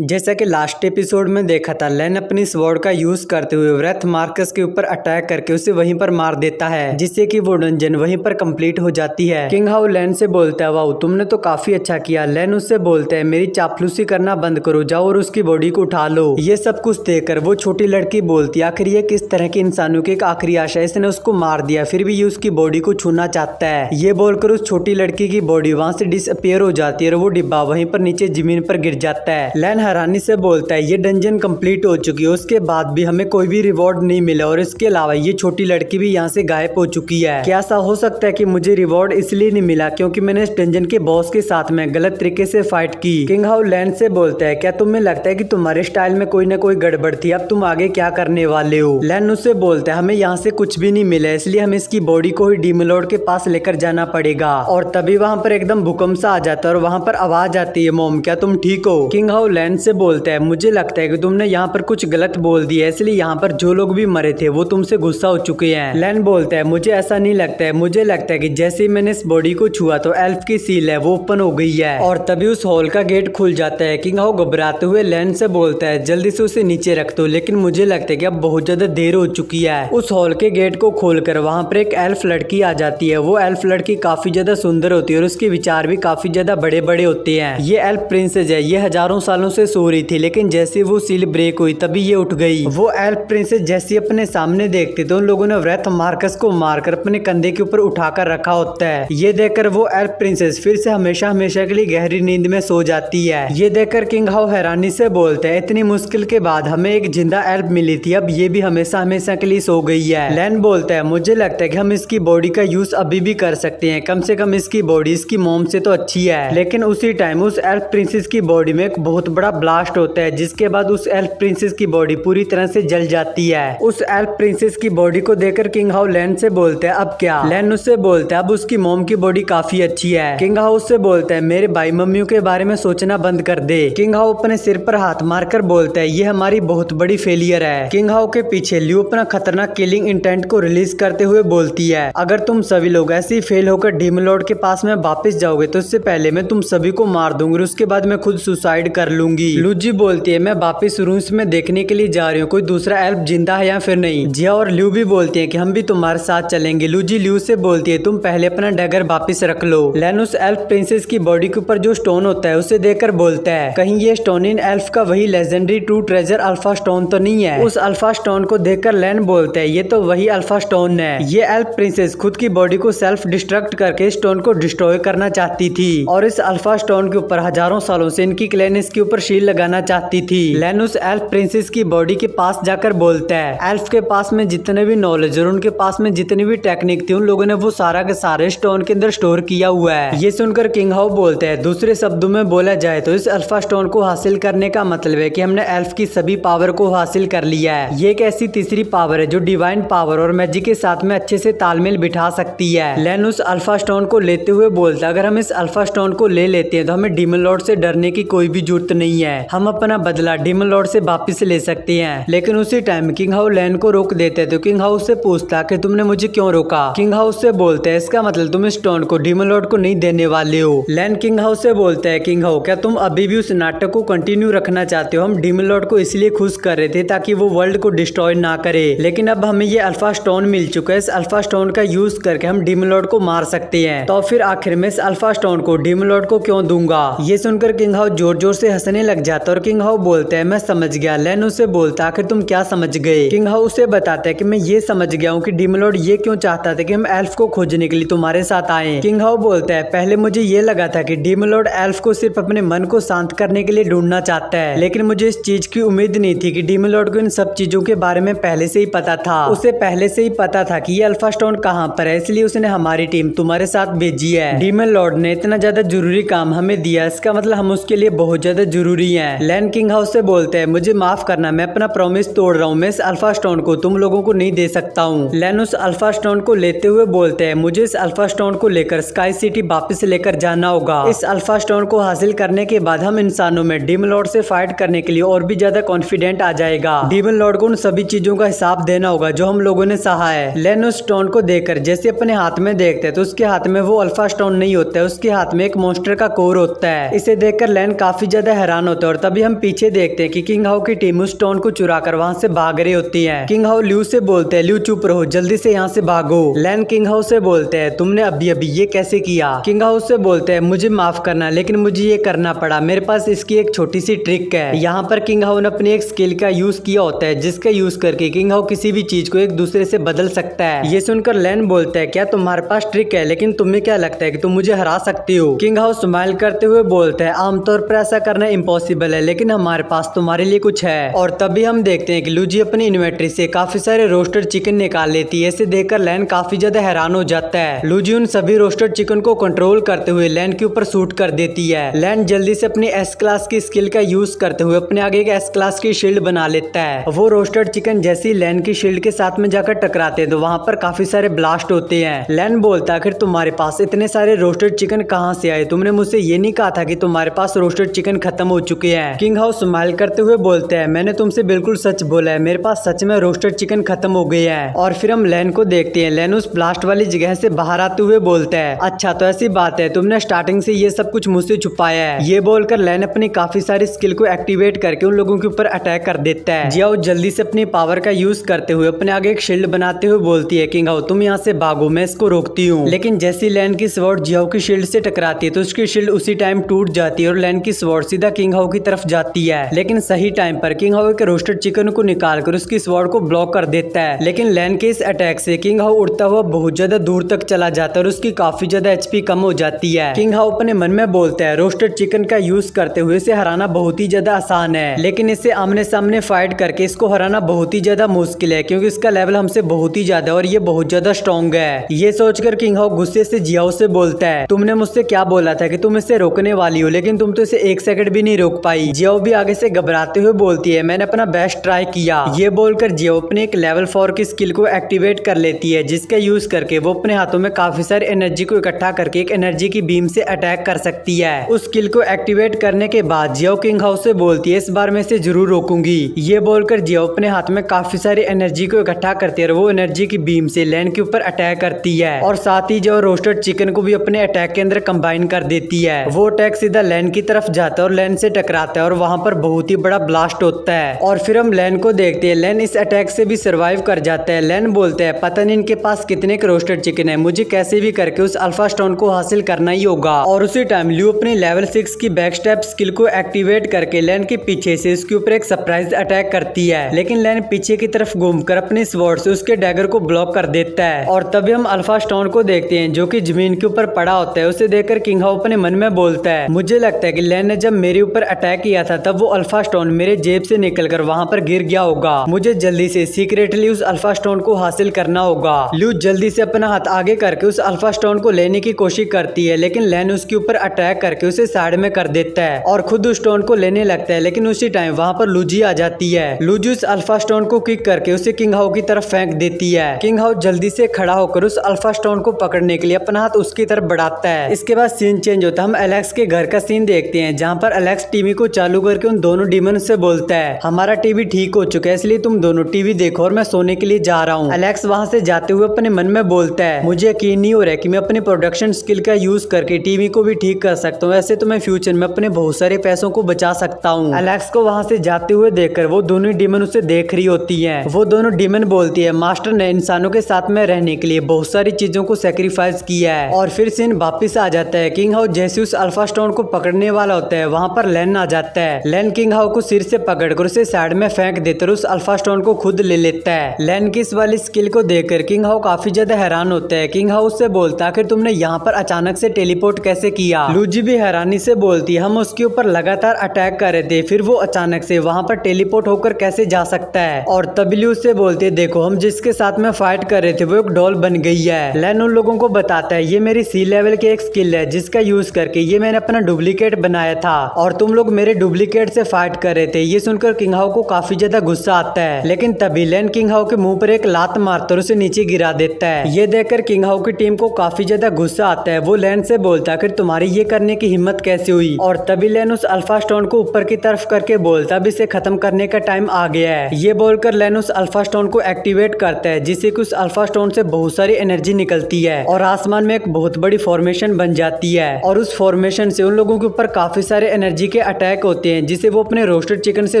जैसा कि last episode में देखा था, लेन अपनी स्वॉर्ड का यूज करते हुए व्रेथ मार्कस के ऊपर अटैक करके उसे वहीं पर मार देता है, जिससे कि वो डंजन वहीं पर कंप्लीट हो जाती है। किंग हाउ लेन से बोलता है, वाओ तुमने तो काफी अच्छा किया। लेन उससे बोलता है, मेरी चापलूसी करना बंद करो, जाओ और उसकी बॉडी को उठा लो। ये सब कुछ देखकर वो छोटी लड़की बोलती है, आखिर ये किस तरह के इंसानों की एक आखिरी आशा, इसने उसको मार दिया फिर भी ये उसकी बॉडी को छूना चाहता है। ये बोलकर उस छोटी लड़की की बॉडी वहां से डिसअपियर हो जाती है और वो डिब्बा वहीं पर नीचे जमीन पर गिर जाता है। लेन हैरानी से बोलता है, ये डंजन कंप्लीट हो चुकी है, उसके बाद भी हमें कोई भी रिवॉर्ड नहीं मिला और इसके अलावा ये छोटी लड़की भी यहाँ से गायब हो चुकी है। क्या ऐसा हो सकता है कि मुझे रिवॉर्ड इसलिए नहीं मिला क्योंकि मैंने इस डंजन के बॉस के साथ में गलत तरीके से फाइट की? किंग हाउ लेन से बोलता है, क्या तुम्हें लगता है कि तुम्हारे स्टाइल में कोई ना कोई गड़बड़ थी, अब तुम आगे क्या करने वाले हो? लेन उससे बोलता है, हमें यहाँ से कुछ भी नहीं मिला, इसलिए हमें इसकी बॉडी को ही डीमन लॉर्ड के पास लेकर जाना पड़ेगा। और तभी वहाँ पर एकदम भूकंप सा आ जाता है और वहाँ पर आवाज आती है, मॉम क्या तुम ठीक हो? किंग हाउ लेन से बोलता है, मुझे लगता है कि तुमने यहाँ पर कुछ गलत बोल दिया, इसलिए यहाँ पर जो लोग भी मरे थे वो तुमसे गुस्सा हो चुके हैं। लेन बोलता है, मुझे ऐसा नहीं लगता है, मुझे लगता है कि जैसे ही मैंने इस बॉडी को छुआ तो एल्फ की सील है वो ओपन हो गई है और तभी उस हॉल का गेट खुल जाता है। किंग हाउ घबराते हुए लेन से बोलता है, जल्दी से उसे नीचे रख दो, लेकिन मुझे लगता है कि अब बहुत ज्यादा देर हो चुकी है। उस हॉल के गेट को खोलकर वहाँ पर एक एल्फ लड़की आ जाती है। वो एल्फ लड़की काफी ज्यादा सुंदर होती है और उसके विचार भी काफी ज्यादा बड़े बड़े होते हैं। ये एल्फ प्रिंसेस है, ये हजारों सालों से सो रही थी, लेकिन जैसे वो सील ब्रेक हुई तभी ये उठ गई। वो एल्फ प्रिंसेस जैसे अपने सामने देखती तो उन लोगों ने व्रेथ मार्कस को मारकर अपने कंधे के ऊपर उठाकर रखा होता है। ये देखकर वो एल्फ प्रिंसेस फिर से हमेशा हमेशा के लिए गहरी नींद में सो जाती है। ये देखकर किंग हाउ हैरानी से बोलते हैं, इतनी मुश्किल के बाद हमें एक जिंदा एल्फ मिली थी, अब ये भी हमेशा हमेशा के लिए सो गई है। लेन बोलता है, मुझे लगता है कि हम इसकी बॉडी का यूज अभी भी कर सकते हैं, कम से कम इसकी बॉडी इसकी मॉम से तो अच्छी है। लेकिन उसी टाइम उस एल्फ प्रिंसेस की बॉडी में एक बहुत बड़ा ब्लास्ट होता है, जिसके बाद उस एल्फ प्रिंसेस की बॉडी पूरी तरह से जल जाती है। उस एल्फ प्रिंसेस की बॉडी को देखकर किंग हाउ लेन से बोलते हैं, अब क्या? लेन उससे बोलता है, अब उसकी मॉम की बॉडी काफी अच्छी है। किंग हाउ उससे बोलता है, मेरे भाई मम्मियों के बारे में सोचना बंद कर दे। किंग हाउ अपने सिर पर हाथ मारकर बोलता है, ये हमारी बहुत बड़ी फेलियर है। किंग हाउ के पीछे ल्यू अपना खतरनाक किलिंग इंटेंट को रिलीज करते हुए बोलती है, अगर तुम सभी लोग ऐसे ही फेल होकर डीमन लॉर्ड के पास में वापस जाओगे तो इससे पहले मैं तुम सभी को मार दूंगी और उसके बाद मैं खुद सुसाइड कर लूंगी। लूजी बोलती है, मैं वापस रूम्स में देखने के लिए जा रही हूँ कोई दूसरा एल्फ जिंदा है या फिर नहीं। जिया और ल्यू भी बोलती है कि हम भी तुम्हारे साथ चलेंगे। लूजी ल्यू से बोलती है, तुम पहले अपना डैगर वापस रख लो। लेन उस एल्फ प्रिंसेस की बॉडी के ऊपर जो स्टोन होता है उसे देखकर बोलता है, कहीं ये स्टोन इन एल्फ का वही legendary true treasure alpha stone तो नहीं है? उस अल्फा स्टोन को देखकर लेन बोलता है, ये तो वही अल्फा स्टोन है। ये एल्फ प्रिंसेस खुद की बॉडी को सेल्फ डिस्ट्रक्ट करके स्टोन को डिस्ट्रॉय करना चाहती थी और इस अल्फा स्टोन के ऊपर हजारों सालों से इनकी क्लैन इसके ऊपर शील लगाना चाहती थी। लेन उस एल्फ प्रिंसेस की बॉडी के पास जाकर बोलता है, एल्फ के पास में जितने भी नॉलेज और उनके पास में जितनी भी टेक्निक थी उन लोगों ने वो सारा के सारे स्टोन के अंदर स्टोर किया हुआ है। ये सुनकर किंग हाउ बोलता है, दूसरे शब्दों में बोला जाए तो इस अल्फा स्टोन को हासिल करने का मतलब है कि हमने एल्फ की सभी पावर को हासिल कर लिया है। ये एक ऐसी तीसरी पावर है जो डिवाइन पावर और मैजिक के साथ में अच्छे से तालमेल बिठा सकती है। लेन उस अल्फा स्टोन को लेते हुए बोलता है, अगर हम इस अल्फा स्टोन को ले लेते हैं तो हमें डीमन लॉर्ड से डरने की कोई भी जरूरत नहीं है, हम अपना बदला डीमन लॉर्ड से वापस ले सकते हैं। लेकिन उसी टाइम किंग हाउ लेन को रोक देते हैं तो किंग हाउ से पूछता कि तुमने मुझे क्यों रोका? किंग हाउ से बोलते हैं, इसका मतलब तुम इस स्टोन को डीमन लॉर्ड को नहीं देने वाले हो। लेन किंग हाउ से बोलता है, किंग हाउ क्या तुम अभी भी उस नाटक को कंटिन्यू रखना चाहते हो? हम डीमन लॉर्ड को इसलिए खुश कर रहे थे ताकि वो वर्ल्ड को डिस्ट्रॉय ना करे, लेकिन अब हमें ये अल्फा स्टोन मिल चुका है, इस अल्फा स्टोन का यूज करके हम डीमन लॉर्ड को मार सकते हैं, तो फिर आखिर में इस अल्फा स्टोन को डीमन लॉर्ड को क्यों दूंगा? ये सुनकर किंग हाउ जोर जोर से हंसने लग जाता है और किंग हाउ बोलता है, मैं समझ गया। लेन उसे बोलता है, आखिर तुम क्या समझ गए? किंग हाउ उसे बताता है कि मैं ये समझ गया हूँ कि डीमन लॉर्ड ये क्यों चाहता था कि हम एल्फ को खोजने के लिए तुम्हारे साथ आए। किंग हाउ बोलता है, पहले मुझे ये लगा था कि डीमन लॉर्ड एल्फ को सिर्फ अपने मन को शांत करने के लिए ढूंढना चाहता है, लेकिन मुझे इस चीज की उम्मीद नहीं थी कि डीमन लॉर्ड को इन सब चीजों के बारे में पहले से ही पता था। उसे पहले से ही पता था कि ये अल्फा स्टोन कहाँ पर है, इसलिए उसने हमारी टीम तुम्हारे साथ भेजी है। डीमन लॉर्ड ने इतना ज्यादा जरूरी काम हमें दिया, इसका मतलब हम उसके लिए बहुत ज्यादा जरूरी हैं। लेन किंग हाउस से बोलते हैं, मुझे माफ करना, मैं अपना प्रॉमिस तोड़ रहा हूँ, मैं इस अल्फा स्टोन को तुम लोगों को नहीं दे सकता हूँ। लेन उस अल्फा स्टोन को लेते हुए बोलते हैं, मुझे इस अल्फा स्टोन को लेकर स्काई सिटी वापस लेकर जाना होगा। इस अल्फा स्टोन को हासिल करने के बाद हम इंसानों में डीमन लॉर्ड से फाइट करने के लिए और भी ज्यादा कॉन्फिडेंट आ जाएगा। डीमन लॉर्ड को उन सभी चीजों का हिसाब देना होगा जो हम लोगों ने सहा है। लेन उस स्टोन को देखकर जैसे अपने हाथ में देखते हैं तो उसके हाथ में वो अल्फा स्टोन नहीं होता है, उसके हाथ में एक मॉन्स्टर का कोर होता है। इसे देखकर लेन काफी ज्यादा हैरान होता है और तभी हम पीछे देखते हैं कि किंग हाउ की टीम उस स्टोन को चुरा कर वहाँ से भाग रही होती है। किंग हाउ ल्यू से बोलते हैं, ल्यू चुप रहो, जल्दी से यहाँ से भागो। लैन किंग हाउ से बोलते हैं, तुमने अभी अभी ये कैसे किया? किंग हाउ से बोलते हैं, मुझे माफ करना लेकिन मुझे ये करना पड़ा, मेरे पास इसकी एक छोटी सी ट्रिक है। यहाँ पर किंग हाउ ने अपनी एक स्किल का यूज किया होता है जिसका यूज करके किंग हाउ किसी भी चीज को एक दूसरे से बदल सकता है। ये सुनकर लैन बोलता है, क्या तुम्हारे पास ट्रिक है? लेकिन तुम्हें क्या लगता है कि तुम मुझे हरा सकती हो? किंग हाउ स्माइल करते हुए बोलता है, आमतौर पर ऐसा करना इम्पॉसिबल है लेकिन हमारे पास तुम्हारे लिए कुछ है। और तभी हम देखते हैं कि लूजी अपनी इन्वेंटरी से काफी सारे रोस्टेड चिकन निकाल लेती है। इसे देखकर लैन काफी ज्यादा हैरान हो जाता है। लूजी उन सभी रोस्टेड चिकन को कंट्रोल करते हुए लैन के ऊपर शूट कर देती है। लैन जल्दी से अपनी एस क्लास की स्किल का यूज करते हुए अपने आगे एक एस क्लास की शील्ड बना लेता है। वो रोस्टेड चिकन जैसी लैन की शील्ड के साथ में जाकर टकराते हैं तो वहाँ पर काफी सारे ब्लास्ट होते हैं। लैन बोलता है, आखिर तुम्हारे पास इतने सारे रोस्टेड चिकन कहाँ से आए? तुमने मुझसे ये नहीं कहा था कि तुम्हारे पास रोस्टेड चिकन खत्म हो चुके हैं? किंग हाउ स्माइल करते हुए बोलते हैं, मैंने तुमसे बिल्कुल सच बोला है, मेरे पास सच में रोस्टेड चिकन खत्म हो गए हैं। और फिर हम लैन को देखते हैं। लैन उस ब्लास्ट वाली जगह से बाहर आते हुए बोलता है, अच्छा तो ऐसी बात है, तुमने स्टार्टिंग से ये सब कुछ मुझसे छुपाया है। ये बोलकर लैन अपनी काफी सारी स्किल को एक्टिवेट करके उन लोगों के ऊपर अटैक कर देता है। जियाओ जल्दी से अपनी पावर का यूज करते हुए अपने आगे एक शील्ड बनाते हुए बोलती है, किंग हाउ तुम यहाँ से भागो, मैं इसको रोकती हूँ। लेकिन जैसी लैन की स्वॉर्ड जियाओ की शील्ड से टकराती है तो उसकी शील्ड उसी टाइम टूट जाती है और लैन की स्वॉर्ड सीधा किंग हाउ की तरफ जाती है। लेकिन सही टाइम पर किंग हाउ के रोस्टेड चिकन को निकालकर उसकी स्वॉर्ड को ब्लॉक कर देता है। लेकिन लैन के इस अटैक से किंग हाउ उड़ता हुआ बहुत ज्यादा दूर तक चला जाता है और उसकी काफी ज्यादा एचपी कम हो जाती है। किंग हाउ अपने मन में बोलता है, रोस्टेड चिकन का यूज करते हुए इसे हराना बहुत ही ज्यादा आसान है लेकिन इसे आमने सामने फाइट करके इसको हराना बहुत ही ज्यादा मुश्किल है क्योंकि इसका लेवल हमसे बहुत ही ज्यादा और ये बहुत ज्यादा स्ट्रॉन्ग है। ये सोचकर किंग हाउ गुस्से से जियाओ से बोलता है, तुमने मुझसे क्या बोला था कि तुम इसे रोकने वाली हो लेकिन तुम तो इसे एक सेकंड भी नहीं रोक पाई। जियाओ भी आगे से घबराते हुए बोलती है, मैंने अपना बेस्ट ट्राई किया। ये बोलकर जियाओ अपने एक लेवल 4 की स्किल को एक्टिवेट कर लेती है जिसका यूज करके वो अपने हाथों में काफी सारी एनर्जी को इकट्ठा करके एक एनर्जी की बीम से अटैक कर सकती है। उस स्किल को एक्टिवेट करने के बाद जियाओ किंग हाउ से बोलती है, इस बार मैं इसे जरूर रोकूंगी। ये बोलकर जियाओ अपने हाथ में काफी सारी एनर्जी को इकट्ठा करती है और वो एनर्जी की बीम से लैन के ऊपर अटैक करती है और साथ ही जो रोस्टेड चिकन को भी अपने अटैक के अंदर कंबाइन कर देती है। वो अटैक सीधा लैन की तरफ जाता है और लैन से टकराता है और वहां पर बहुत ही बड़ा ब्लास्ट होता है। और फिर हम लैन को देखते हैं। लैन इस अटैक से भी सर्वाइव कर जाता है। लैन बोलता है, पता नहीं इनके पास कितने रोस्टेड चिकन है, मुझे कैसे भी करके उस अल्फा स्टोन को हासिल करना ही होगा। और उसी टाइम ल्यू अपनी लेवल 6 की बैक स्टेप स्किल को एक्टिवेट करके लैन के पीछे से उसके ऊपर एक सरप्राइज अटैक करती है लेकिन लैन पीछे की तरफ घूमकर अपनी स्वॉर्ड से उसके डैगर को ब्लॉक कर देता है। और तभी हम अल्फा स्टोन को देखते हैं जो कि जमीन के ऊपर पड़ा होता है। उसे देखकर किंग हाउ अपने मन में बोलता है, मुझे लगता है कि लैन ने जब मेरे ऊपर अटैक किया था तब वो अल्फा स्टोन मेरे जेब से निकलकर वहां पर गिर गया होगा। मुझे जल्दी से सीक्रेटली उस अल्फा स्टोन को हासिल करना होगा। ल्यू जल्दी से अपना हाथ आगे करके उस अल्फा स्टोन को लेने की कोशिश करती है लेकिन लैन उसके ऊपर अटैक करके उसे साइड में कर देता है और खुद उस स्टोन को लेने लगता है। लेकिन उसी टाइम वहां पर लूजी आ जाती है। लूजी उस अल्फा स्टोन को किक करके उसे किंग हाउ की तरफ फेंक देती है। किंग हाउ जल्दी से खड़ा होकर उस अल्फा स्टोन को पकड़ने के लिए अपना हाथ उसकी तरफ बढ़ाता है। इसके बाद सीन चेंज होता है। हम एलेक्स के घर का सीन देखते हैं जहाँ पर एलेक्स टीवी को चालू करके उन दोनों डीमन से बोलता है, हमारा टीवी ठीक हो चुका है इसलिए तुम दोनों टीवी देखो और मैं सोने के लिए जा रहा हूँ। एलेक्स वहाँ से जाते हुए अपने मन में बोलता है, मुझे यकीन नहीं हो रहा है कि मैं अपने प्रोडक्शन स्किल का यूज करके टीवी को भी ठीक कर सकता हूँ। ऐसे तो मैं फ्यूचर में अपने बहुत सारे पैसों को बचा सकता हूँ। एलेक्स को वहाँ से जाते हुए देखकर वो दोनों डीमन उसे देख रही होती है। वो दोनों डीमन बोलती है, मास्टर ने इंसानों के साथ में रहने के लिए बहुत सारी चीजों को सेक्रीफाइस किया है। और फिर सीन वापिस आ जाता है। किंग हाउ जैसे उस अल्फा स्टोन को पकड़ने वाला होता है वहाँ पर लैन आ जाता है। लैन किंग हाउ को सिर से पकड़कर उसे साइड में फेंक देते और उस अल्फा स्टोन को खुद ले लेता है। लैन की इस वाली स्किल को देखकर किंग हाउ काफी ज्यादा हैरान होता है। किंग हाउ उससे बोलता है, तुमने यहाँ पर अचानक से टेलीपोर्ट कैसे किया? लूजी भी हैरानी से बोलती है, हम उसके ऊपर लगातार अटैक कर रहे थे फिर वो अचानक से वहाँ पर टेलीपोर्ट होकर कैसे जा सकता है? और तभी ल्यू से बोलती है, देखो हम जिसके साथ में फाइट कर रहे थे वो एक डॉल बन गई है। लैन उन लोगों को बताता है, ये मेरी सी लेवल की एक स्किल है जिसका यूज करके ये मैंने अपना डुप्लीकेट बनाया था और तुम लोग मेरे डुप्लीकेट से फाइट कर रहे थे। ये सुनकर किंग हाउ को काफी ज्यादा गुस्सा आता है लेकिन तभी लैन किंग हाउ के मुंह पर एक लात मारकर उसे नीचे गिरा देता है। ये देखकर किंग हाउ की टीम को काफी ज्यादा गुस्सा आता है। वो लैन से बोलता है, फिर तुम्हारी ये करने की हिम्मत कैसे हुई? और तभी लैन उस अल्फा स्टोन को ऊपर की तरफ करके बोलता है, अब इसे खत्म करने का टाइम आ गया है। ये बोलकर लैन उस अल्फा स्टोन को एक्टिवेट करता है जिससे कि उस अल्फा स्टोन से बहुत सारी एनर्जी निकलती है और आसमान में एक बहुत बड़ी फॉर्मेशन बन जाती है और उस फॉर्मेशन से उन लोगों के ऊपर काफी सारे एनर्जी के अटैक होते हैं जिसे वो अपने रोस्टेड चिकन से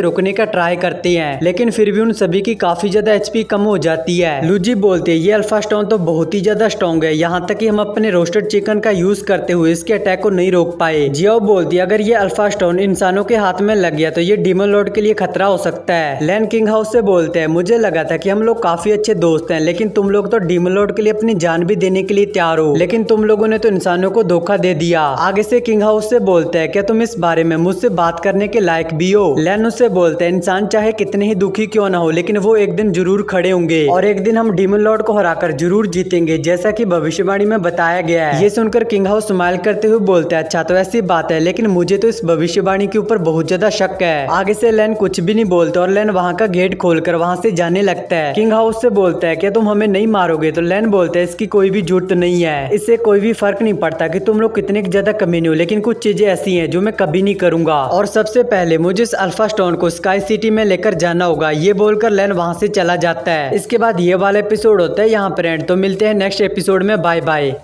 रोकने का ट्राई करते हैं, लेकिन फिर भी उन सभी की काफी ज्यादा एचपी कम हो जाती है। लूजी बोलते हैं ये अल्फा स्टोन तो बहुत ही ज्यादा स्ट्रॉन्ग है, यहाँ तक कि हम अपने रोस्टेड चिकन का यूज करते हुए इसके अटैक को नहीं रोक पाए। जियाओ बोलती है अगर ये अल्फा स्टोन इंसानों के हाथ में लग गया तो ये डीमन लॉर्ड के लिए खतरा हो सकता है। लैन किंग हाउस से बोलते हैं मुझे लगा था कि हम लोग काफी अच्छे दोस्त हैं, लेकिन तुम लोग तो डीमन लॉर्ड के लिए अपनी जान भी देने के लिए तैयार हो, लेकिन तुम लोगों ने तो इंसानों को धोखा दे दिया। आगे से किंग हाउस से बोलते हैं क्या तुम इस बारे में मुझसे बात करने के लायक भी हो। लैन उससे बोलते हैं इंसान चाहे कितने ही दुखी क्यों ना हो, लेकिन वो एक दिन जरूर खड़े होंगे और एक दिन हम डीमन लॉर्ड को हराकर जरूर जीतेंगे, जैसा कि भविष्यवाणी में बताया गया है। ये सुनकर किंग हाउस स्माइल करते हुए बोलते हैं अच्छा तो ऐसी बात है, लेकिन मुझे तो इस भविष्यवाणी के ऊपर बहुत ज्यादा शक है। आगे से लैन कुछ भी नहीं बोलता और लैन वहाँ का गेट खोलकर वहाँ से जाने लगता है। किंग हाउस से बोलता है क्या तुम हमें नहीं मारोगे, तो लैन बोलता है इसकी कोई भी जरूरत नहीं है, इससे कोई भी फर्क नहीं पड़ता कि तुम लोग कितने ज्यादा कमीने हो, लेकिन कुछ चीजें ऐसी हैं जो मैं कभी नहीं करूंगा और सबसे पहले मुझे इस अल्फा स्टोन को स्काई सिटी में लेकर जाना होगा। ये बोलकर लैन वहाँ से चला जाता है। इसके बाद ये वाला एपिसोड होता है यहाँ पर एंड। तो मिलते हैं नेक्स्ट एपिसोड में, बाय बाय।